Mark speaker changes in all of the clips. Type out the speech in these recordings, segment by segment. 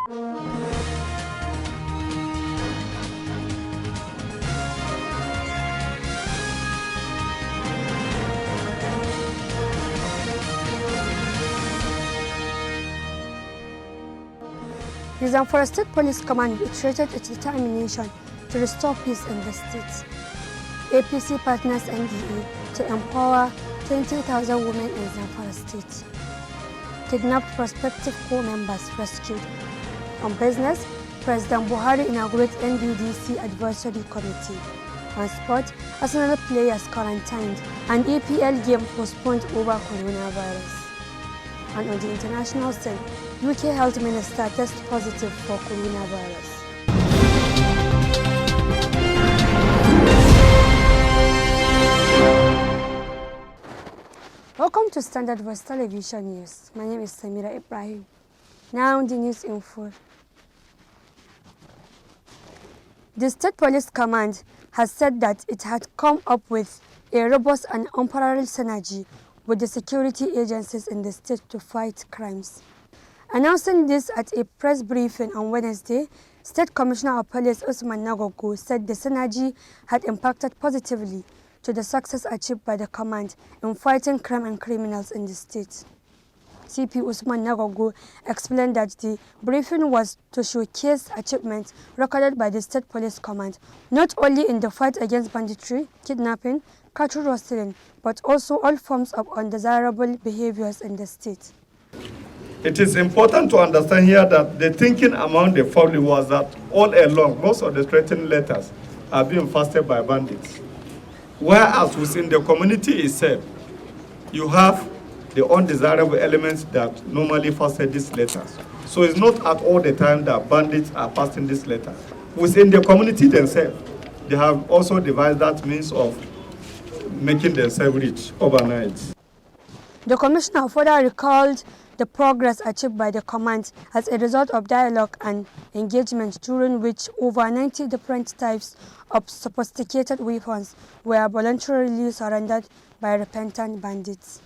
Speaker 1: The Zamfara State Police Command reiterated its determination to restore peace in the state. APC partners NDA to empower 20,000 women in Zamfara State. Kidnapped prospective co-members rescued. On business, President Buhari inaugurates NDDC Advisory Committee. On sport, Arsenal players quarantined and EPL game postponed over coronavirus. And on the international scene, UK Health Minister tests positive for coronavirus. Welcome to Standard Voice Television News. My name is Samira Ibrahim. Now the news in full. The State Police Command has said that it had come up with a robust and unparalleled synergy with the security agencies in the state to fight crimes. Announcing this at a press briefing on Wednesday, State Commissioner of Police Usman Nagogo said the synergy had impacted positively to the success achieved by the command in fighting crime and criminals in the state. CP Usman Nagogo explained that the briefing was to showcase achievements recorded by the State Police Command, not only in the fight against banditry, kidnapping, cattle rustling, but also all forms of undesirable behaviors in the state.
Speaker 2: It is important to understand here that the thinking among the family was that all along, most of the threatening letters are being fastened by bandits. Whereas within the community itself, you have the undesirable elements that normally fasten these letters. So it's not at all the time that bandits are passing these letters. Within the community themselves, they have also devised that means of making themselves rich overnight.
Speaker 1: The commissioner further recalled the progress achieved by the command as a result of dialogue and engagement, during which over 90 different types of sophisticated weapons were voluntarily surrendered by repentant bandits.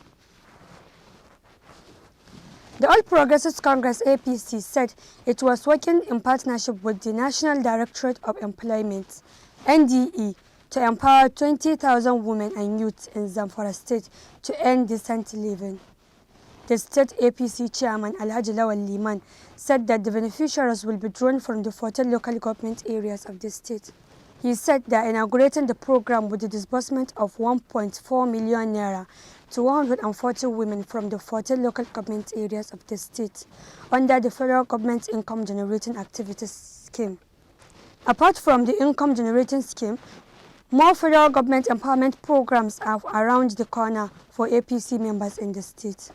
Speaker 1: The All Progressives Congress APC said it was working in partnership with the National Directorate of Employment, NDE, to empower 20,000 women and youth in Zamfara State to earn decent living. The state APC chairman, Alhaji Lawal Liman, said that the beneficiaries will be drawn from the 14 local government areas of the state. He said they are inaugurating the program with the disbursement of 1.4 million naira to 140 women from the 14 local government areas of the state under the federal government income generating activities scheme. Apart from the income generating scheme, more federal government empowerment programs are around the corner for APC members in the state.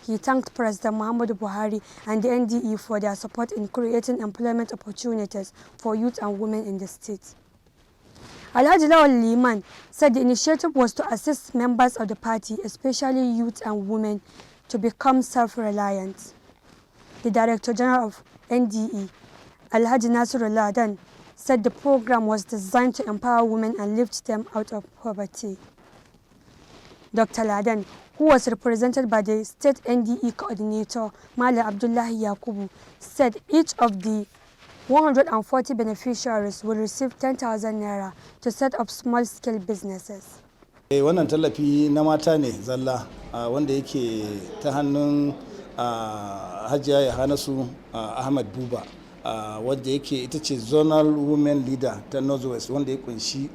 Speaker 1: He thanked President Muhammadu Buhari and the NDE for their support in creating employment opportunities for youth and women in the state. Alhaji Lawal Liman said the initiative was to assist members of the party, especially youth and women, to become self-reliant. The Director General of NDE, Alhaji Nasrullah Ladan, said the program was designed to empower women and lift them out of poverty. Dr. Ladan, who was represented by the state NDE coordinator, Mala Abdullahi Yakubu, said each of the 140 beneficiaries will receive 10,000 naira to set up small-scale businesses.
Speaker 3: Wannan tallafi na mata ne zalla wanda yake ta hannun Hajiya Yahanasu Ahmad Buba wanda yake ita ce zonal women leader ta Northwest wanda ya kunshi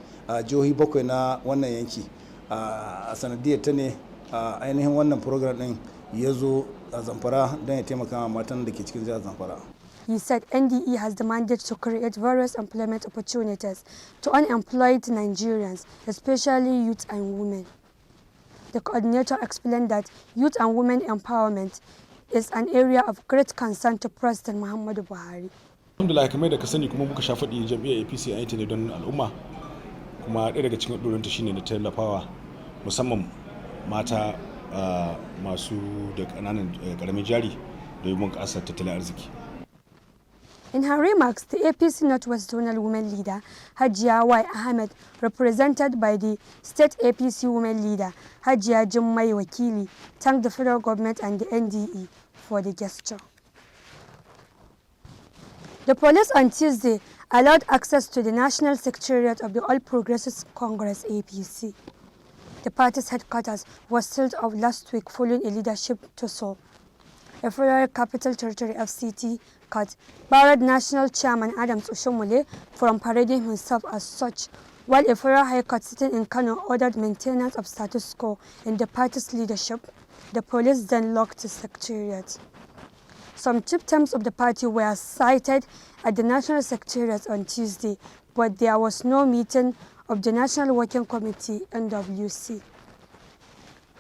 Speaker 3: jihohi 7 na wannan yanki. A sanadiyar ta ne ainihin wannan program din ya zo a Zamfara don ya taimaka matan da ke cikin jihar Zamfara.
Speaker 1: He said NDE has demanded to create various employment opportunities to unemployed Nigerians, especially youth and women. The coordinator explained that youth and women empowerment is an area of great concern to President Muhammadu Buhari.
Speaker 4: Alhamdulillah, kamar da ka sani kuma muka sha faɗi jam'iyyar APC a yi ne don al'umma, kuma ɗaya daga cikin ɗorinta shine na tallafawa musamman mata masu da ƙaramin jari da yi bunƙasar tattalin arziki.
Speaker 1: In her remarks, the APC Northwest Zonal Women Leader, Hajiya Y. Ahmed, represented by the State APC Women Leader, Hajiya Jummai Wakili, thanked the federal government and the NDE for the gesture. The police on Tuesday allowed access to the National Secretariat of the All Progressives Congress (APC). The party's headquarters was sealed off last week following a leadership tussle. A Federal Capital Territory (FCT) court barred National Chairman Adams Oshomole from parading himself as such, while a Federal High Court sitting in Kano ordered maintenance of status quo in the party's leadership. The police then locked the secretariat. Some chieftains of the party were cited at the National Secretariat on Tuesday, but there was no meeting of the National Working Committee (NWC).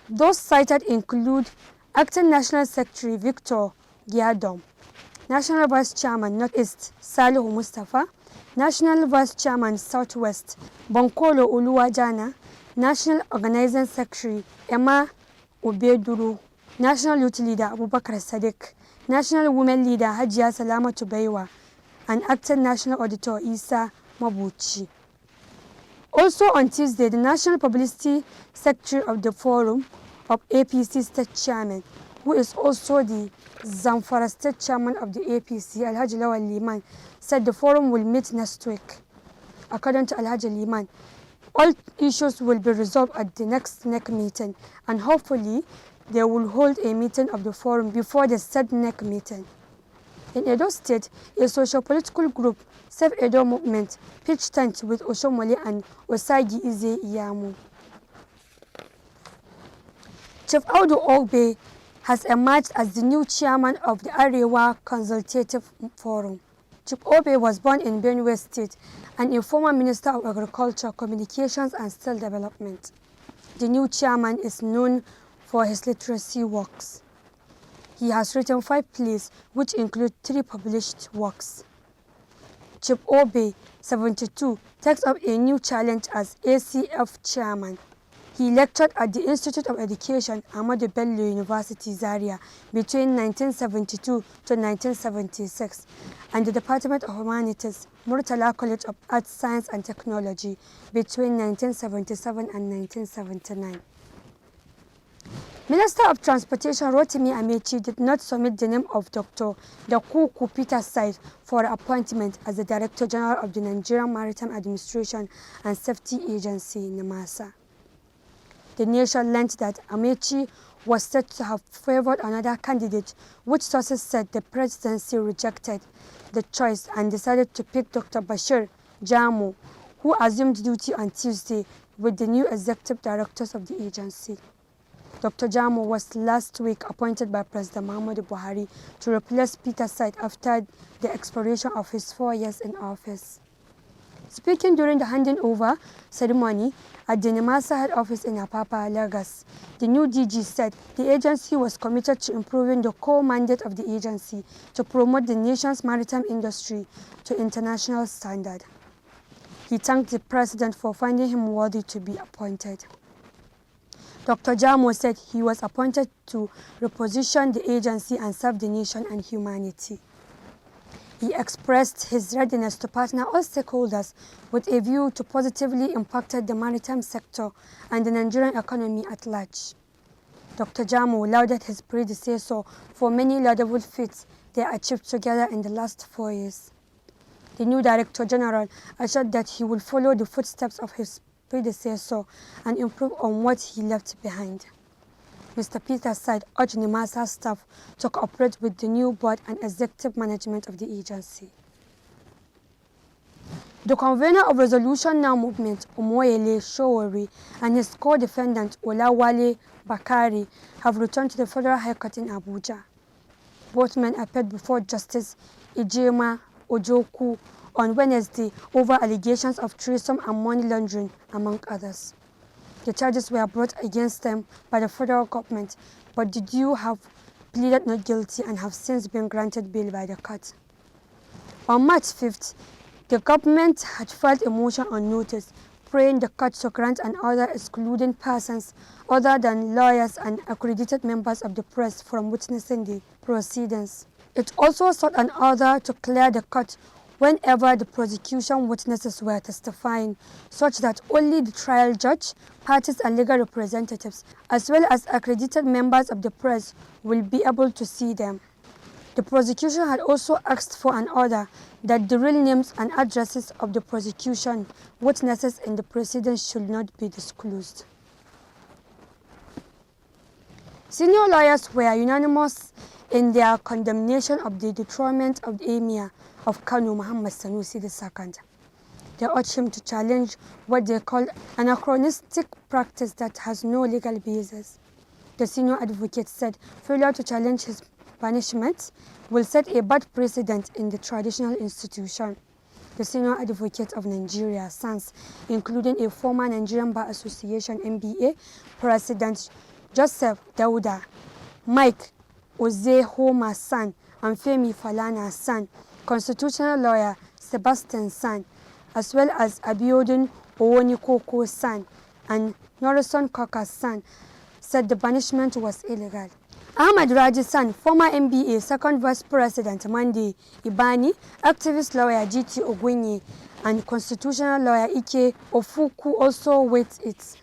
Speaker 1: Those cited include Acting National Secretary Victor Giadom, National Vice Chairman Northeast Salihu Mustafa, National Vice Chairman Southwest Bankolo Oluwajana, National Organizing Secretary Emma Obeduru, National Youth Leader Abubakar Sadiq, National Women Leader Hajiya Salamatu Baiwa, and Acting National Auditor Isa Mabuchi. Also on Tuesday, the National Publicity Secretary of the Forum of APC State Chairman, who is also the Zamfara State Chairman of the APC, Alhaji Lawal Liman, said the forum will meet next week. According to Alhaji Liman, all issues will be resolved at the next NEC meeting, and hopefully they will hold a meeting of the forum before the said NEC meeting. In Edo State, a socio-political group, Save Edo Movement, pitched tent with Oshomole and Osagi Ize Iyamu. Chief Audu Ogbe has emerged as the new chairman of the Arewa Consultative Forum. Chief Ogbe was born in Benue State and a former Minister of Agriculture, Communications and Steel Development. The new chairman is known for his literacy works. He has written 5 plays, which include 3 published works. Chief Ogbe, 72, takes up a new challenge as ACF chairman. He lectured at the Institute of Education, Ahmadu Bello University, Zaria, between 1972 to 1976, and the Department of Humanities, Murtala College of Arts, Science and Technology, between 1977 and 1979. Minister of Transportation Rotimi Amechi did not submit the name of Dr. Dakuku Peter Said for appointment as the Director General of the Nigerian Maritime Administration and Safety Agency, NIMASA. The nation learned that Amechi was said to have favored another candidate, which sources said the presidency rejected the choice and decided to pick Dr. Bashir Jamo, who assumed duty on Tuesday with the new executive directors of the agency. Dr. Jamo was last week appointed by President Muhammadu Buhari to replace Peter Said after the expiration of his 4 years in office. Speaking during the handing over ceremony at the NIMASA head office in Apapa, Lagos, the new DG said the agency was committed to improving the core mandate of the agency to promote the nation's maritime industry to international standard. He thanked the president for finding him worthy to be appointed. Dr. Jamo said he was appointed to reposition the agency and serve the nation and humanity. He expressed his readiness to partner all stakeholders with a view to positively impact the maritime sector and the Nigerian economy at large. Dr. Jamo lauded his predecessor for many laudable feats they achieved together in the last 4 years. The new Director General assured that he will follow the footsteps of his predecessor and improve on what he left behind. Mr. Peter Said urged NIMASA staff to cooperate with the new board and executive management of the agency. The convener of Resolution Now movement, Omoyele Sowore, and his co-defendant, Olawale Bakari, have returned to the Federal High Court in Abuja. Both men appeared before Justice Ijema Ojoku on Wednesday over allegations of treason and money laundering, among others. The charges were brought against them by the federal government, but the duo have pleaded not guilty and have since been granted bail by the court. On March 5th, the government had filed a motion on notice, praying the court to grant an order excluding persons other than lawyers and accredited members of the press from witnessing the proceedings. It also sought an order to clear the court whenever the prosecution witnesses were testifying, such that only the trial judge, parties and legal representatives, as well as accredited members of the press, will be able to see them. The prosecution had also asked for an order that the real names and addresses of the prosecution witnesses in the proceedings should not be disclosed. Senior lawyers were unanimous in their condemnation of the dethronement of the Emir of Kano, Muhammad Sanusi II. They urged him to challenge what they called anachronistic practice that has no legal basis. The senior advocate said failure to challenge his banishment will set a bad precedent in the traditional institution. The senior advocate of Nigeria, SANS, including a former Nigerian Bar Association (NBA) President Joseph Dauda, Mike Ozehoma San, and Femi Falana San, constitutional lawyer Sebastian San, as well as Abiodun Owonikoko San and Norison Koka San, said the banishment was illegal. Ahmad Raji San, former NBA second vice president Monday Ibani, activist lawyer GT Ogunye, and constitutional lawyer Ike Ofuku also weighed it.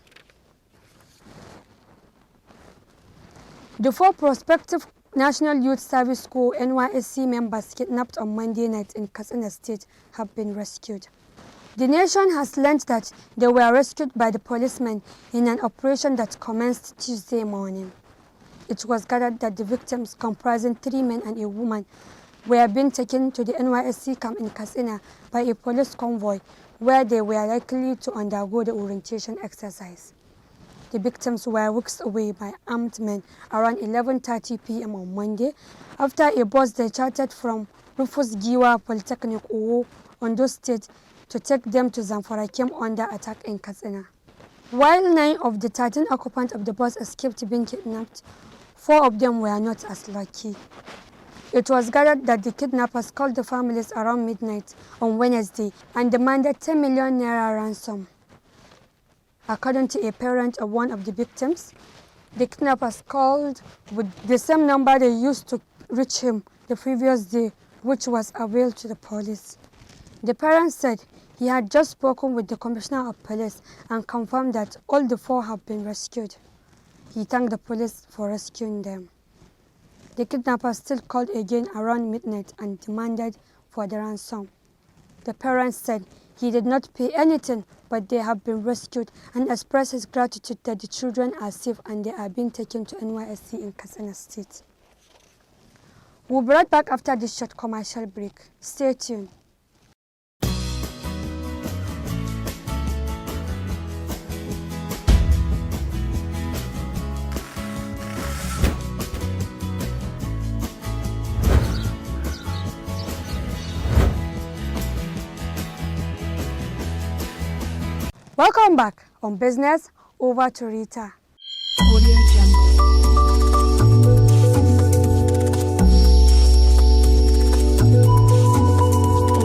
Speaker 1: The 4 prospective National Youth Service Corps NYSC members kidnapped on Monday night in Katsina State have been rescued. The nation has learned that they were rescued by the policemen in an operation that commenced Tuesday morning. It was gathered that the victims, comprising 3 men and a woman, were being taken to the NYSC camp in Katsina by a police convoy where they were likely to undergo the orientation exercise. The victims were whisked away by armed men around 11:30 p.m. on Monday after a bus they chartered from Rufus Giwa Polytechnic Owo, Ondo State, to take them to Zamfara came under attack in Katsina. While 9 of the 13 occupants of the bus escaped being kidnapped, 4 of them were not as lucky. It was gathered that the kidnappers called the families around midnight on Wednesday and demanded 10 million naira ransom. According to a parent of one of the victims, the kidnappers called with the same number they used to reach him the previous day, which was available to the police. The parent said he had just spoken with the Commissioner of Police and confirmed that all the 4 have been rescued. He thanked the police for rescuing them. The kidnappers still called again around midnight and demanded for the ransom. The parent said he did not pay anything, but they have been rescued, and expressed his gratitude that the children are safe and they are being taken to NYSC in Katsina State. We'll be right back after this short commercial break. Stay tuned. Welcome back on Business. Over to Rita.
Speaker 5: Audio Jungle.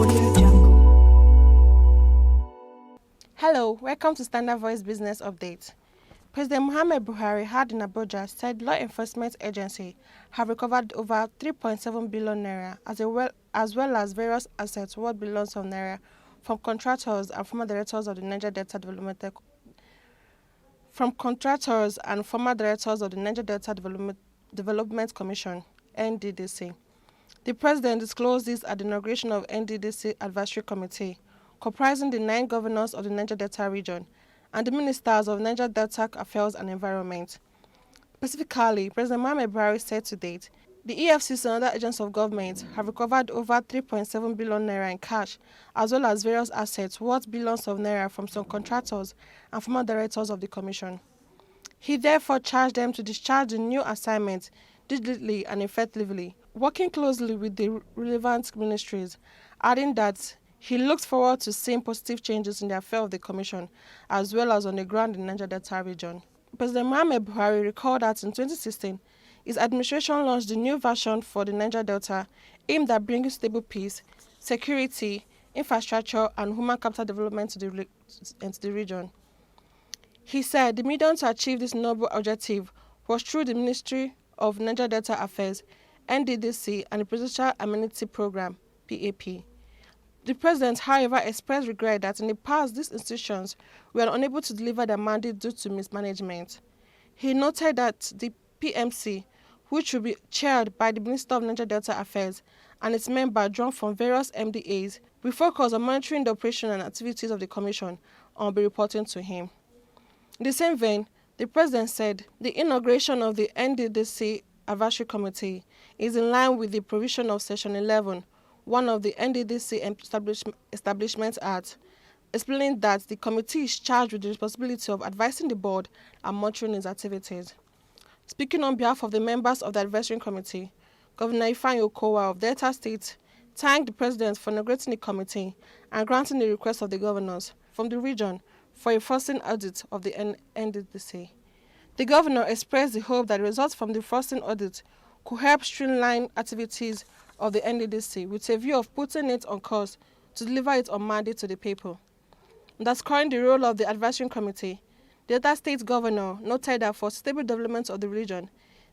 Speaker 5: Audio Jungle.
Speaker 6: Hello, welcome to Standard Voice Business Update. President Muhammad Buhari had in Abuja said law enforcement agencies have recovered over 3.7 billion naira as well as various assets worth billions of naira from contractors and former directors of the Niger Delta Development Commission (NDDC). The president disclosed this at the inauguration of NDDC Advisory Committee, comprising the 9 governors of the Niger Delta region and the ministers of Niger Delta Affairs and Environment. Specifically, President Muhammad Buhari said to date, the EFCC and other agents of government have recovered over 3.7 billion naira in cash, as well as various assets worth billions of naira from some contractors and former directors of the commission. He therefore charged them to discharge the new assignment diligently and effectively, working closely with the relevant ministries, adding that he looks forward to seeing positive changes in the affairs of the commission, as well as on the ground in the Niger Delta region. President Muhammad Buhari recalled that in 2016, his administration launched the new version for the Niger Delta aimed at bringing stable peace, security, infrastructure, and human capital development to the region. He said the medium to achieve this noble objective was through the Ministry of Niger Delta Affairs, NDDC, and the Presidential Amenity Program, PAP. The president, however, expressed regret that in the past these institutions were unable to deliver their mandate due to mismanagement. He noted that the PMC which will be chaired by the Minister of Niger Delta Affairs and its members drawn from various MDAs, will focus on monitoring the operation and activities of the Commission and will be reporting to him. In the same vein, the President said the inauguration of the NDDC Advisory Committee is in line with the provision of Section 11, one of the NDDC Establishment Act, explaining that the committee is charged with the responsibility of advising the board and monitoring its activities. Speaking on behalf of the members of the Advisory Committee, Governor Ifeanyi Okowa of Delta State thanked the President for inaugurating the committee and granting the request of the governors from the region for a forcing audit of the NDDC. The governor expressed the hope that the results from the forcing audit could help streamline activities of the NDDC with a view of putting it on course to deliver it on mandate to the people. Underscoring the role of the Advisory Committee, the Delta State Governor noted that for stable development of the region,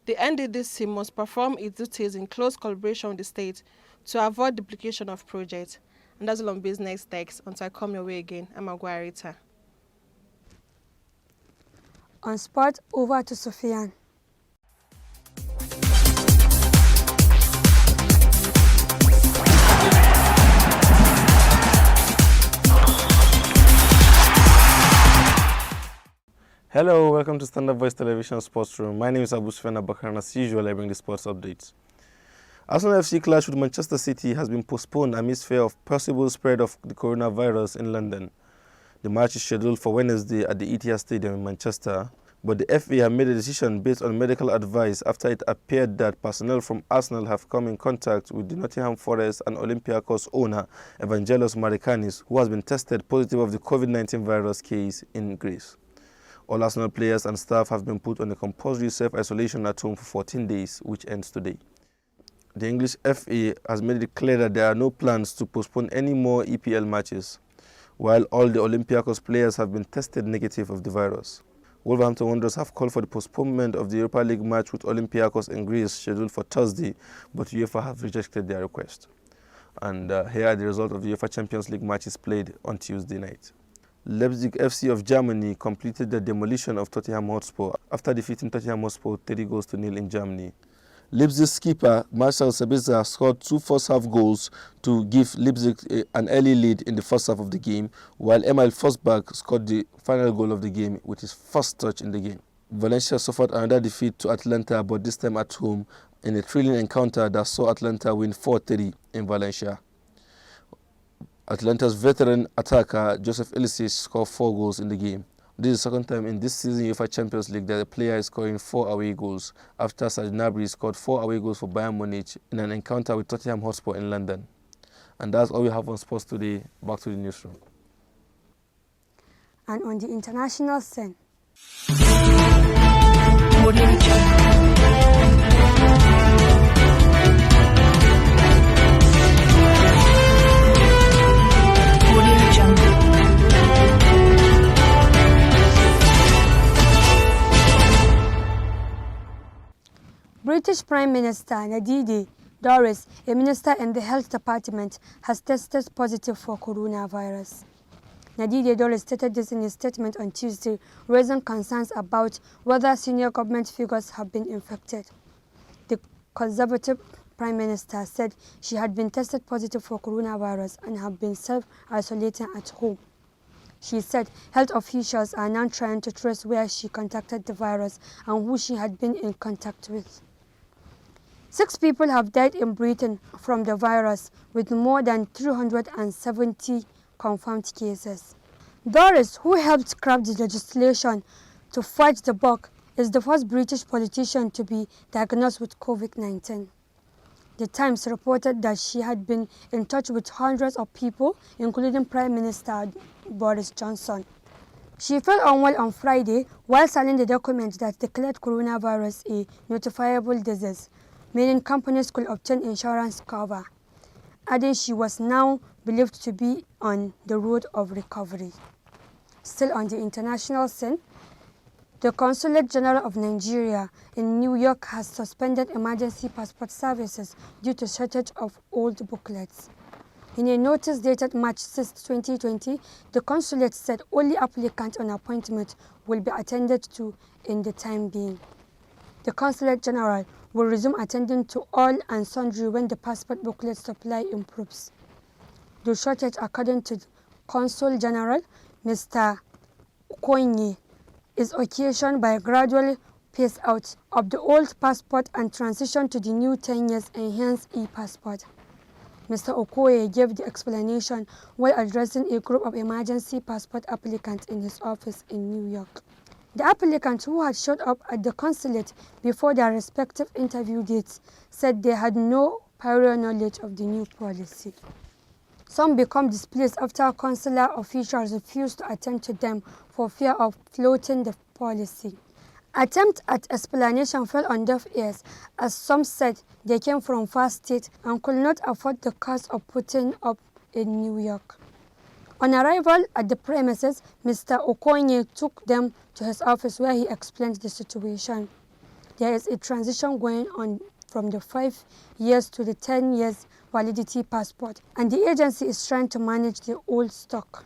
Speaker 6: the NDDC must perform its duties in close collaboration with the state to avoid duplication of projects. And that's all on business text. Until I come your way again, I'm Aguarita.
Speaker 1: On sport, over to Sofian.
Speaker 7: Hello, welcome to Standard Voice Television Sports Room. My name is Svtv Bakar, and as usual, I bring the sports updates. Arsenal FC clash with Manchester City has been postponed amidst fear of possible spread of the coronavirus in London. The match is scheduled for Wednesday at the Etihad Stadium in Manchester, but the FA have made a decision based on medical advice after it appeared that personnel from Arsenal have come in contact with the Nottingham Forest and Olympiacos owner Evangelos Marikanis, who has been tested positive of the COVID-19 virus case in Greece. All Arsenal players and staff have been put on a compulsory self-isolation at home for 14 days, which ends today. The English FA has made it clear that there are no plans to postpone any more EPL matches, while all the Olympiacos players have been tested negative of the virus. Wolverhampton Wanderers have called for the postponement of the Europa League match with Olympiacos in Greece scheduled for Thursday, but UEFA have rejected their request. And here are the results of the UEFA Champions League matches played on Tuesday night. Leipzig FC of Germany completed the demolition of Tottenham Hotspur after defeating Tottenham Hotspur 3-0 in Germany. Leipzig skipper Marcel Sabitzer scored 2 first-half goals to give Leipzig an early lead in the first half of the game, while Emil Forsberg scored the final goal of the game with his first touch in the game. Valencia suffered another defeat to Atlanta, but this time at home, in a thrilling encounter that saw Atlanta win 4-3 in Valencia. Atlanta's veteran attacker Joseph Ilicic scored 4 goals in the game. This is the second time in this season UEFA Champions League that a player is scoring 4 away goals, after Serge Gnabry scored 4 away goals for Bayern Munich in an encounter with Tottenham Hotspur in London. And that's all we have on sports today. Back to the newsroom.
Speaker 1: And on the international scene. British Prime Minister Nadine Dorries, a minister in the Health Department, has tested positive for coronavirus. Nadine Dorries stated this in a statement on Tuesday, raising concerns about whether senior government figures have been infected. The Conservative Prime Minister said she had been tested positive for coronavirus and had been self-isolating at home. She said health officials are now trying to trace where she contacted the virus and who she had been in contact with. 6 people have died in Britain from the virus, with more than 370 confirmed cases. Dorries, who helped craft the legislation to fight the bug, is the first British politician to be diagnosed with COVID-19. The Times reported that she had been in touch with hundreds of people, including Prime Minister Boris Johnson. She fell unwell on Friday while signing the document that declared coronavirus a notifiable disease, meaning companies could obtain insurance cover, adding she was now believed to be on the road of recovery. Still on the international scene, the Consulate General of Nigeria in New York has suspended emergency passport services due to shortage of old booklets. In a notice dated March 6, 2020, the consulate said only applicants on appointment will be attended to in the time being. The Consulate General will resume attending to all and sundry when the passport booklet supply improves. The shortage, according to the Consul General, Mr. Okoye, is occasioned by gradual phase out of the old passport and transition to the new 10 years enhanced e-passport. Mr. Okoye gave the explanation while addressing a group of emergency passport applicants in his office in New York. The applicants who had showed up at the consulate before their respective interview dates said they had no prior knowledge of the new policy. Some become displaced after consular officials refused to attend to them for fear of floating the policy. Attempt at explanation fell on deaf ears, as some said they came from far states and could not afford the cost of putting up in New York. On arrival at the premises, Mr. Okoye took them to his office where he explained the situation. There is a transition going on from the 5 years to the 10 years validity passport, and the agency is trying to manage the old stock.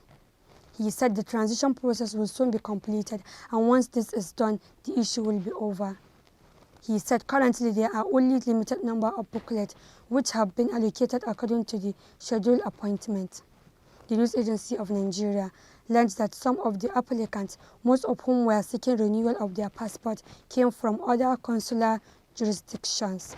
Speaker 1: He said the transition process will soon be completed, and once this is done, the issue will be over. He said currently there are only limited number of booklets which have been allocated according to the scheduled appointment. The news agency of Nigeria learned that some of the applicants, most of whom were seeking renewal of their passport, came from other consular jurisdictions.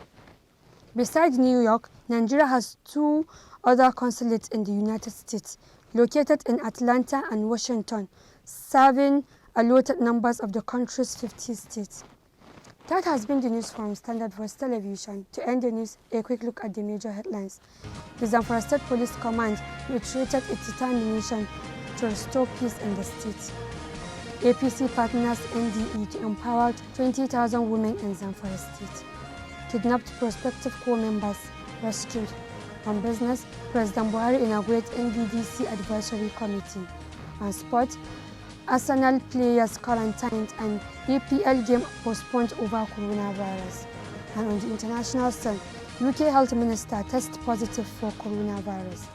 Speaker 1: Besides New York, Nigeria has 2 other consulates in the United States, located in Atlanta and Washington, serving allotted numbers of the country's 50 states. That has been the news from Standard Voice Television. To end the news, a quick look at the major headlines. The Zamfara State Police Command reiterated its determination to restore peace in the state. APC partners NDE to empower 20,000 women in Zamfara State. Kidnapped prospective corps members rescued. On business, President Buhari inaugurates NDDC Advisory Committee. On sport, Arsenal players quarantined and EPL game postponed over coronavirus. And on the international scene, UK Health Minister tests positive for coronavirus.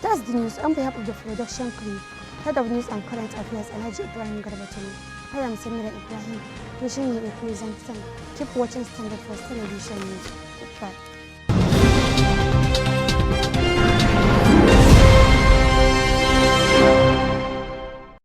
Speaker 1: That's the news. On behalf of the production crew, Head of News and Current Affairs, Alhaji Ibrahim Garbatulu, I am Samira Ibrahim, wishing you a pleasant time. Keep watching Standard Voice Television News. Goodbye.